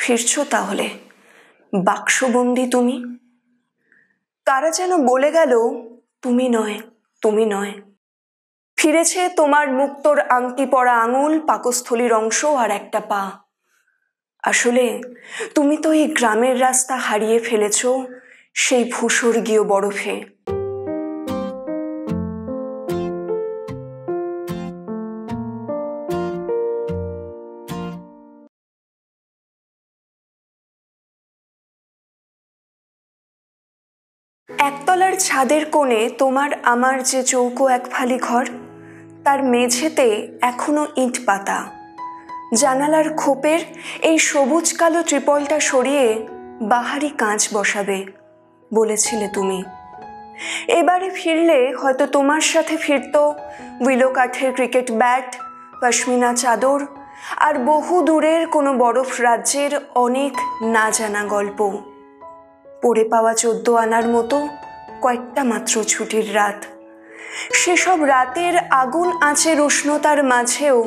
ফিরছো তাহলে বাক্সবন্দি তুমি। কারা যেন বলে গেল তুমি নয়, তুমি নয়। ফিরেছে তোমার মুক্তোর আংটি পরা আঙুল, পাকস্থলীর অংশ আর একটা পা। আসলে তুমি তো এই গ্রামের রাস্তা হারিয়ে ফেলেছ সেই ভূস্বর্গীয় বরফে। একতলার ছাদের কোণে তোমার আমার যে চৌকো এক ফালি ঘর, তার মেঝেতে এখনো ইট পাতা। জানালার খোপের এই সবুজ কালো ত্রিপলটা সরিয়ে বাহারি কাঁচ বসাবে বলেছিলে তুমি। এবারে ফিরলে হয়তো তোমার সাথে ফিরত উইলো কাঠের ক্রিকেট ব্যাট, পশমিনা চাদর আর বহু দূরের কোনো বরফ রাজ্যের অনেক না জানা গল্প। পড়ে পাওয়া 14 আনার মতো কয়েকটা মাত্র ছুটির রাত। সেসব রাতের আগুন আঁচের উষ্ণতার মাঝেও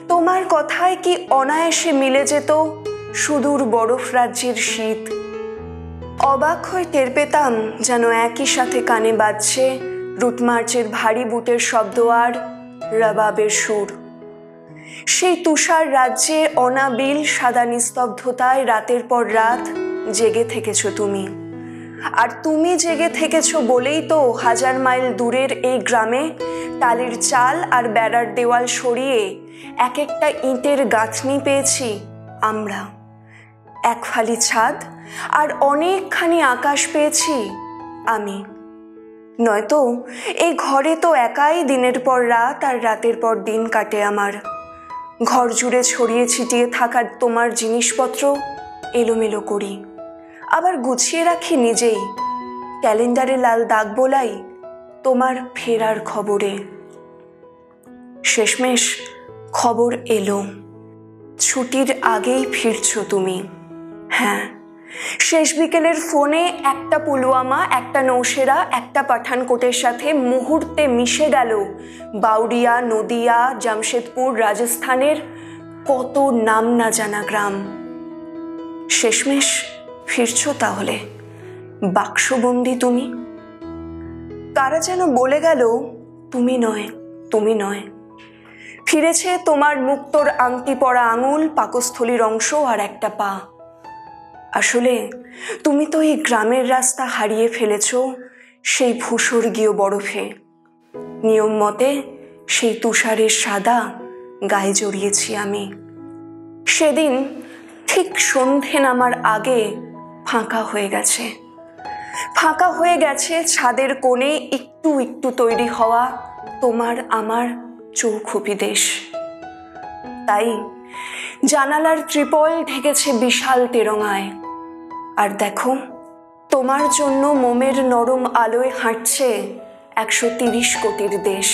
তোমার কথায় কি অনায়াসে মিলে যেত সুদূর বরফ রাজ্যের শীত। অবাক হয়ে টের পেতাম যেন একই সাথে কানে বাজছে রুটমার্চের ভারী বুটের শব্দ আর রবাবের সুর। সেই তুষার রাজ্যে অনাবিল সাদা নিস্তব্ধতায় রাতের পর রাত জেগে থেকেছ তুমি। আর তুমি জেগে থেকেছ বলেই তো 1000 মাইল দূরের এই গ্রামে টালির চাল আর বেড়ার দেওয়াল সরিয়ে এক একটা ইটের গাঁথনি পেয়েছি আমরা। এক ফালি ছাদ আর অনেকখানি আকাশ পেয়েছি আমি। নয়তো এই ঘরে তো একাই দিনের পর রাত আর রাতের পর দিন কাটে আমার। ঘর জুড়ে ছড়িয়ে ছিটিয়ে থাকা তোমার জিনিসপত্র এলোমেলো করি, আবার গুছিয়ে রাখি নিজেই। ক্যালেন্ডারে লাল দাগ বোলাই তোমার ফেরার খবরে। শেষমেশ খবর এলো, ছুটির আগেই ফিরছো তুমি। হ্যাঁ, শেষ বিকেলের ফোনে একটা পুলওয়ামা, একটা নৌসেরা, একটা পাঠানকোটের সাথে মুহূর্তে মিশে গেল বাউরিয়া, নদিয়া, জামশেদপুর, রাজস্থানের কত নাম না জানা গ্রাম। শেষমেশ ফিরছো তাহলে বাক্সবন্দি তুমি। কারা যেন বলে গেল তুমি নয়, তুমি নয়। ফিরেছে তোমার মুক্তোর আংটি পরা আঙুল, পাকস্থলীর অংশ আর একটা পা। আসলে তুমি তো এই গ্রামের রাস্তা হারিয়ে ফেলেছ সেই ভূস্বর্গীয় বরফে। নিয়ম মতে সেই তুষারের সাদা গায়ে জড়িয়েছি আমি। সেদিন ঠিক সন্ধে নামার আগে ফাঁকা হয়ে গেছে ছাদের কোণে একটু একটু তৈরি হওয়া তোমার আমার চৌখুপি দেশ। তাই জানালার ত্রিপল ঢেকেছে বিশাল তেরঙায়। আর দেখো, তোমার জন্য মোমের নরম আলোয় হাঁটছে 130 কোটির দেশ।